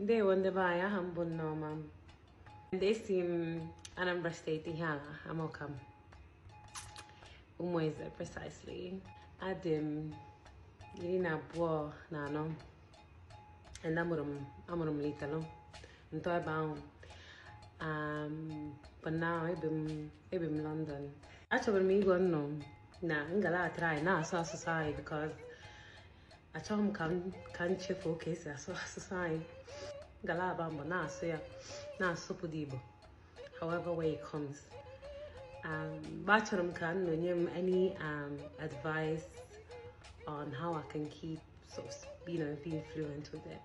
They wonder by a humble normal. They seem Anambra State Hala, I'm welcome. Umoise precisely. Adim Yina Boa Nano and Amurum Little. And to about but now Ibim London. Actually, me go no. Nah, I'm gonna try now society because I told him can check for cases so society. Galaba na so ya na sopo dibo however way it comes bachurum can no nyem any advice on how I can keep sort of being fluent with it.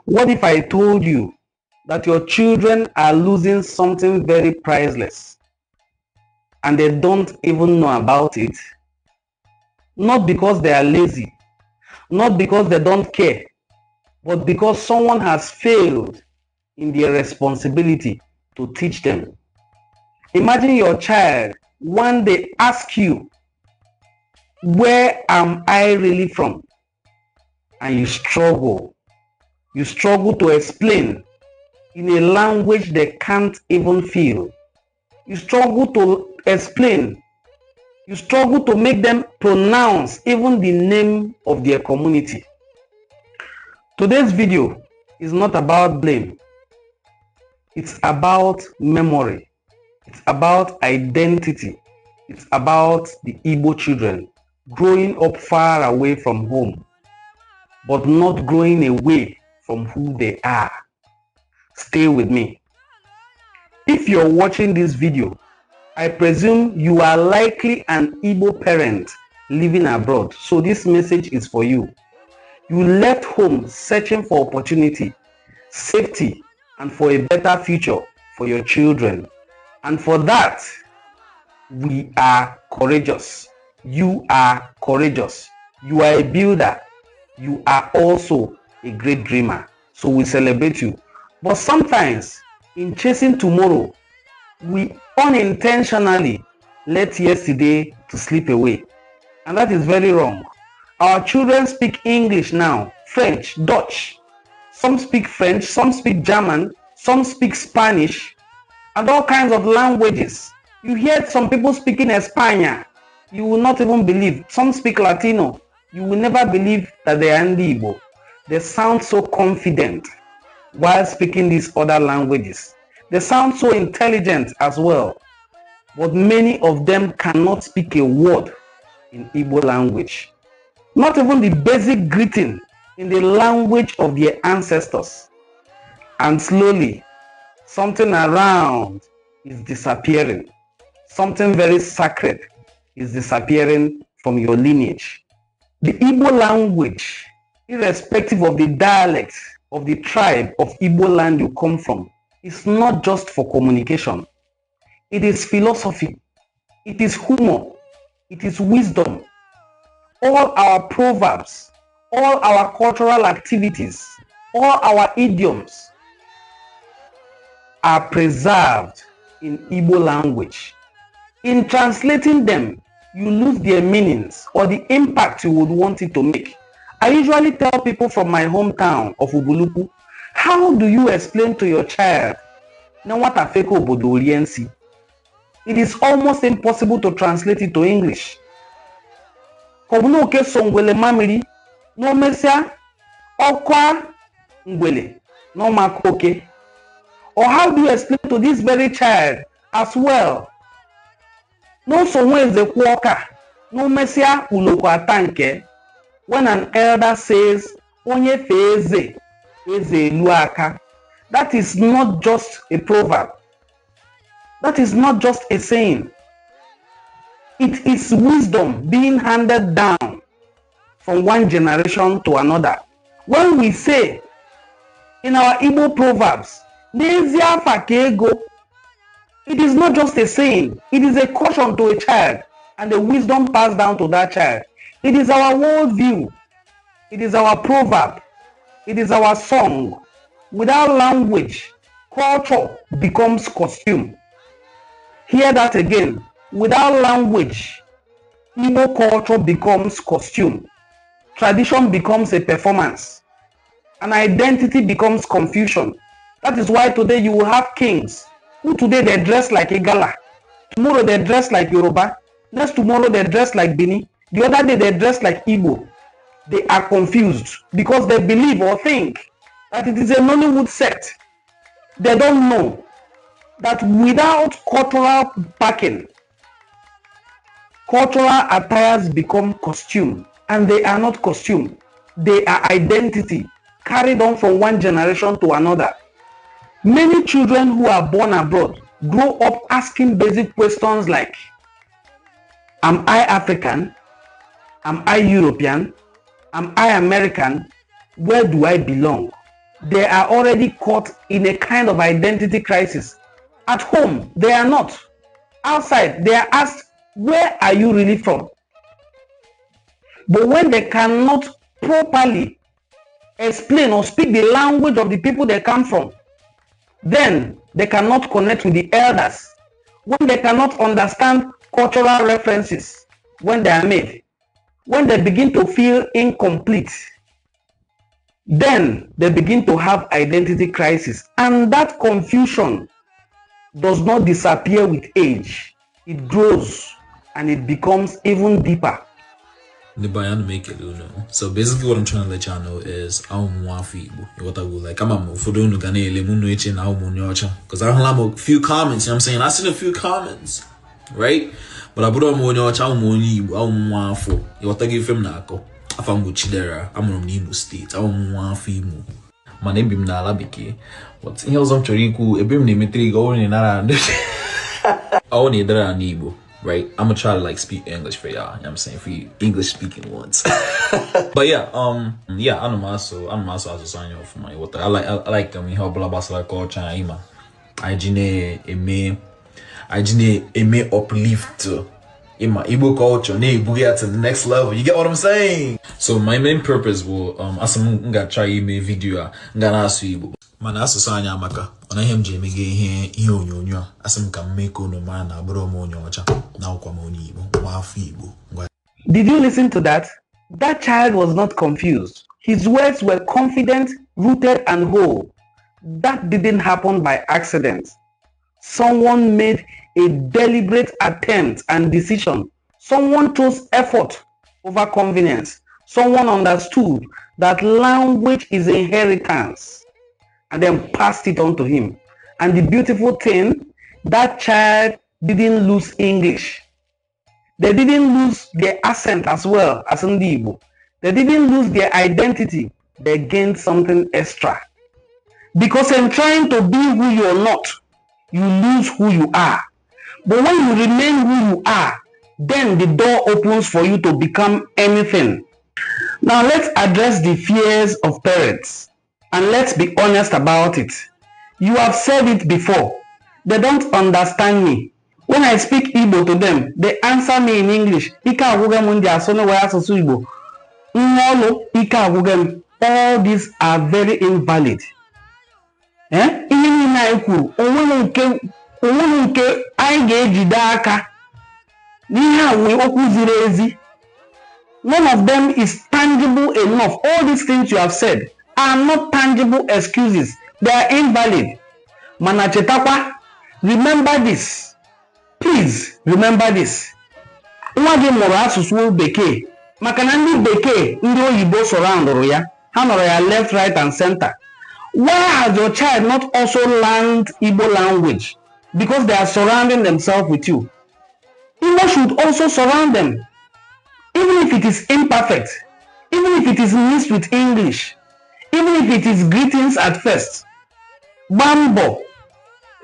What if I told you that your children are losing something very priceless and they don't even know about it? Not because they are lazy, not because they don't care, but because someone has failed in their responsibility to teach them. Imagine your child one day ask you, where am I really from? And you struggle to explain in a language they can't even feel. You struggle to explain. You struggle to make them pronounce even the name of their community. Today's video is not about blame. It's about memory. It's about identity. It's about the Igbo children growing up far away from home, but not growing away from who they are. Stay with me. If you're watching this video, I presume you are likely an Igbo parent living abroad, so this message is for you. You left home searching for opportunity, safety, and for a better future for your children. And for that, we are courageous. You are courageous. You are a builder. You are also a great dreamer. So we celebrate you. But sometimes, in chasing tomorrow, we unintentionally let yesterday to slip away. And that is very wrong. Our children speak English now, French, Dutch. Some speak French, some speak German, some speak Spanish, and all kinds of languages. You hear some people speaking Espanya, you will not even believe. Some speak Latino, you will never believe that they are Igbo. They sound so confident while speaking these other languages. They sound so intelligent as well, but many of them cannot speak a word in Igbo language. Not even the basic greeting in the language of their ancestors. And slowly, something around is disappearing. Something very sacred is disappearing from your lineage. The Igbo language, irrespective of the dialect of the tribe of Igbo land you come from, is not just for communication. It is philosophy. It is humor. It is wisdom. All our proverbs, all our cultural activities, all our idioms are preserved in Igbo language. In translating them, you lose their meanings or the impact you would want it to make. I usually tell people from my hometown of Ubuluku, how do you explain to your child it is almost impossible to translate it to English. Or how do you explain to this very child as well? No somewhere is a walker, no messia uloko atanke. When an elder says onye feze eze luaka, that is not just a proverb. That is not just a saying. It is wisdom being handed down from one generation to another. When we say in our Igbo proverbs, Nezia fakego, it is not just a saying, it is a caution to a child and the wisdom passed down to that child. It is our worldview, it is our proverb, it is our song. Without language, culture becomes costume. Hear that again. Without language, Igbo culture becomes costume. Tradition becomes a performance. And identity becomes confusion. That is why today you will have kings who today they dress like Igala. Tomorrow they dress like Yoruba. Next tomorrow they dress like Bini. The other day they dress like Igbo. They are confused because they believe or think that it is a Nollywood sect. They don't know that without cultural backing, cultural attires become costume, and they are not costume. They are identity carried on from one generation to another. Many children who are born abroad grow up asking basic questions like, am I African? Am I European? Am I American? Where do I belong? They are already caught in a kind of identity crisis. At home, they are not. Outside, they are asked, where are you really from? But when they cannot properly explain or speak the language of the people they come from, then they cannot connect with the elders. When they cannot understand cultural references when they are made, when they begin to feel incomplete, then they begin to have identity crisis. And that confusion does not disappear with age. It grows and it becomes even deeper. Make it, you know. So basically what I'm trying to let y'all know is I'm Igbo. What I will like, I'm a for doing because I have a few comments, you know what I'm saying? I seen a few comments, right? But I put on more I'm for what I give him nako. If I'm with Chidera, I'm from Imo State. I'm Igbo. My name is Nalabiki. What else I'm trying to do? Ebim name three going in around. I only there an Igbo. Right, I'm gonna try to like speak English for y'all. You know what I'm saying, for you English speaking ones. But yeah, I'm also as a sign off for my what I like them. How blah blah like culture ima. I may uplift in my Igbo culture, ne boogie to the next level. You get what I'm saying? So my main purpose will as I'm gonna try me video gonna ask you. Man, that's a sign amaka. On a him Jamie gay here, you as some can make no man, a bromo, now come on Igbo. Did you listen to that? That child was not confused. His words were confident, rooted, and whole. That didn't happen by accident. Someone made a deliberate attempt and decision. Someone chose effort over convenience. Someone understood that language is inheritance and then passed it on to him. And the beautiful thing, that child didn't lose English. They didn't lose their accent as well as in the Igbo. They didn't lose their identity. They gained something extra. Because in trying to be who you are not, you lose who you are. But when you remain who you are, then the door opens for you to become anything. Now let's address the fears of parents. And let's be honest about it. You have said it before. They don't understand me. When I speak Igbo to them, they answer me in English. All these are very invalid. None of them is tangible enough. All these things you have said are not tangible excuses. They are invalid. Manachetakwa, remember this. Please remember this. Nwagi mụrụ asụsụ bekee. Maka na ndị bekee ndị oyibo surround ya. Ha nọrọ ya left, right, and center. Why has your child not also learned Igbo language? Because they are surrounding themselves with you. Igbo should also surround them. Even if it is imperfect. Even if it is mixed with English. Even if it is greetings at first. Bambo.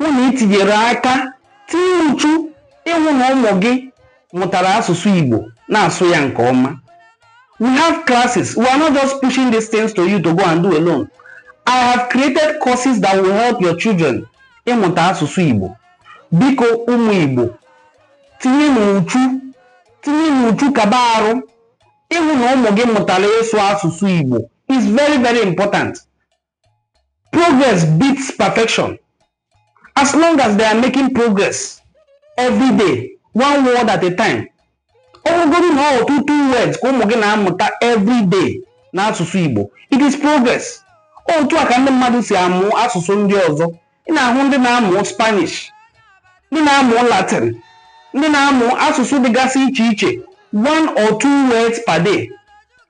Unu itinyere aka tinye uchu ịhụ na ụmụ gị mụtara asụsụ Igbo na-asụ ya nke ọma. We have classes. We are not just pushing these things to you to go and do alone. I have created courses that will help your children ịmụta asụsụ Igbo. Biko ụmụ Igbo tinye n'uchu kaba arụ ịhụ na ụmụ gị mụtara ịsụ asụsụ Igbo. Is very, very important. Progress beats perfection. As long as they are making progress every day, one word at a time. Oh, go no, two words. Every day. Na asụsụ Igbo. It is progress. Oh, tu aka ndị mmadụ si amụ asụsụ ndị ọzọ. Ị na-ahụ ndị na-amụ Spanish, ndị na-amụ Latin, ndị na-amụ asụsụ dịgasị iche iche, 1 or 2 words per day.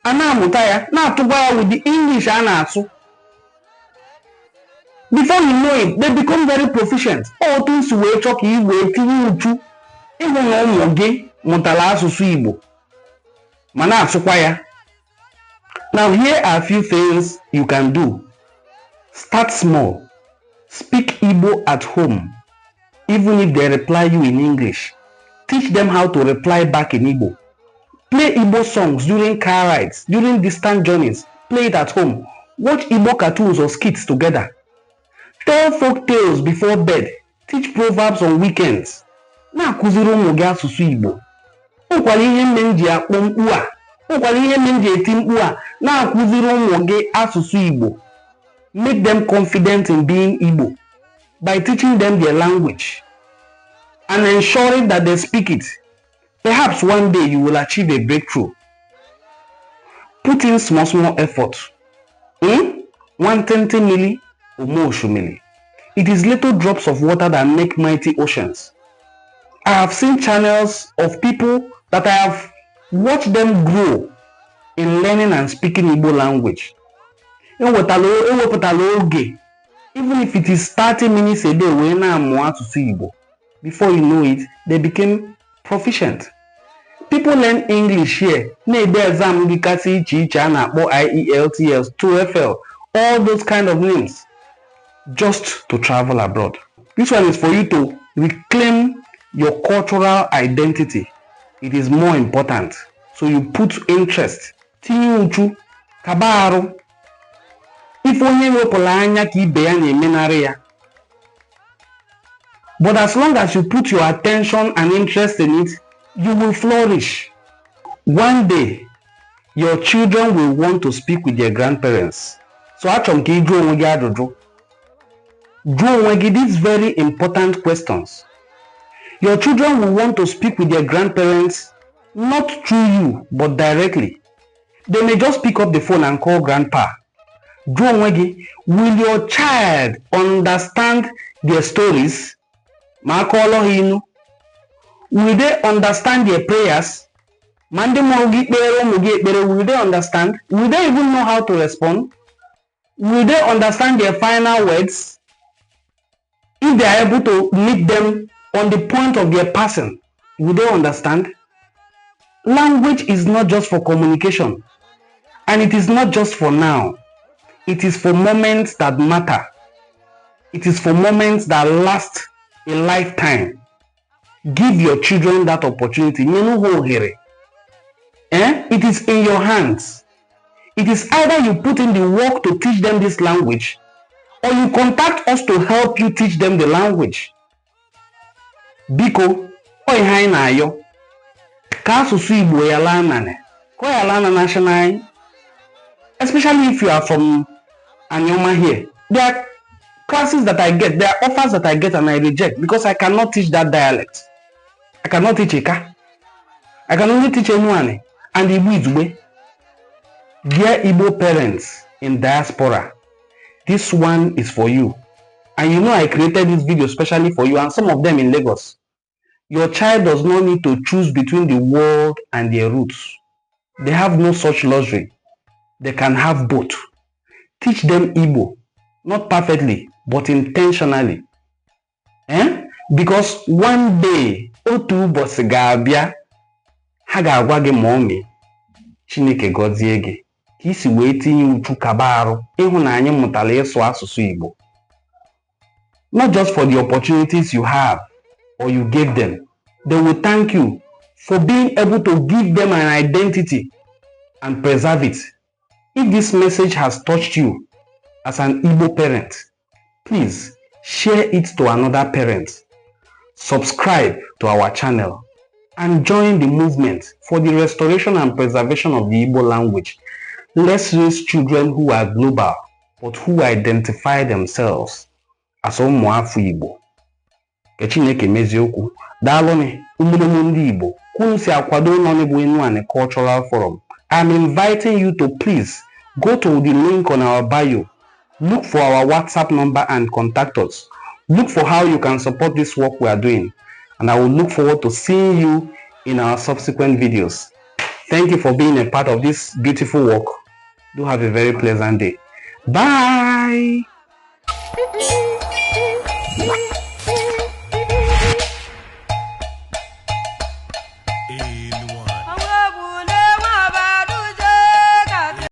A na-amụta ya, na-atụgwa ya with the English a na-asụ. Before you know it, they become very proficient. Oh, things wee chọọ ka Igbo tinye uchu ịhụ na ụmụ gị mụtara asụsụ Igbo ma na-asụkwa ya. Now here are a few things you can do. Start small. Speak Igbo at home. Even if they reply you in English, teach them how to reply back in Igbo. Play Igbo songs during car rides, during distant journeys. Play it at home. Watch Igbo cartoons or skits together. Tell folk tales before bed. Teach proverbs on weekends. Na-akụziri ụmụ gị asụsụ Igbo. Nkwala ihe mme m ji akpọ mkpu a. Nkwala ihe mme m ji eti mkpu a. Na-akụziri ụmụ gị asụsụ Igbo. Make them confident in being Igbo by teaching them their language and ensuring that they speak it. Perhaps one day you will achieve a breakthrough. Put in small effort. 120 milli or more shumili. It is little drops of water that make mighty oceans. I have seen channels of people that I have watched them grow in learning and speaking Igbo language. Even if it is 30 minutes a day, before you know it, they became proficient. People learn English here. Exam IELTS, TOEFL, all those kind of names, just to travel abroad. This one is for you to reclaim your cultural identity. It is more important. So you put interest. Tinyuchu, kabaru. If onye wepụla anya ka ibe ya na-emenarị ya. But as long as you put your attention and interest in it, you will flourish. One day, your children will want to speak with their grandparents. So achọm ka ịjụ onwe gị ajụjụ. Jụọ onwe gị these very important questions. Your children will want to speak with their grandparents not through you, but directly. They may just pick up the phone and call grandpa. Will your child understand their stories? Will they understand their prayers? Will they understand? Will they even know how to respond? Will they understand their final words? If they are able to meet them on the point of their passing, will they understand? Language is not just for communication, and it is not just for now. It is for moments that matter. It is for moments that last a lifetime. Give your children that opportunity. It is in your hands. It is either you put in the work to teach them this language, or you contact us to help you teach them the language. Biko, oi na yo. Ka asụsụ Igbo ya laa nane. Ko ya laa na national. Especially if you are from Anyoma here. There are classes that I get, there are offers that I get and I reject because I cannot teach that dialect. I cannot teach Eka. I can only teach Enuane and Igbo Izugbe. Dear Igbo parents in diaspora, this one is for you. And you know I created this video especially for you and some of them in Lagos. Your child does not need to choose between the world and their roots. They have no such luxury. They can have both. Teach them Igbo, not perfectly, but intentionally. Because one day, otu ụbọchị ga-abịa, ha ga-agwa gị mommy, Chineke gọzie gị, ka isi wee tinye uchu kaba arụ ịhụ na anyị mụtara ịsụ asụsụ Igbo. Not just for the opportunities you have or you gave them. They will thank you for being able to give them an identity and preserve it. If this message has touched you as an Igbo parent, please share it to another parent. Subscribe to our channel and join the movement for the restoration and preservation of the Igbo language. Let's raise children who are global but who identify themselves as Ụmụafọ Igbo. Ka Chineke mezie okwu. Daalụnị ụmụnne ndị Igbo. Kunu si akwado nọ n'Igbo Enuani Cultural Forum. I'm inviting you to please go to the link on our bio. Look for our WhatsApp number and contact us. Look for how you can support this work we are doing. And I will look forward to seeing you in our subsequent videos. Thank you for being a part of this beautiful work. Do have a very pleasant day. Bye.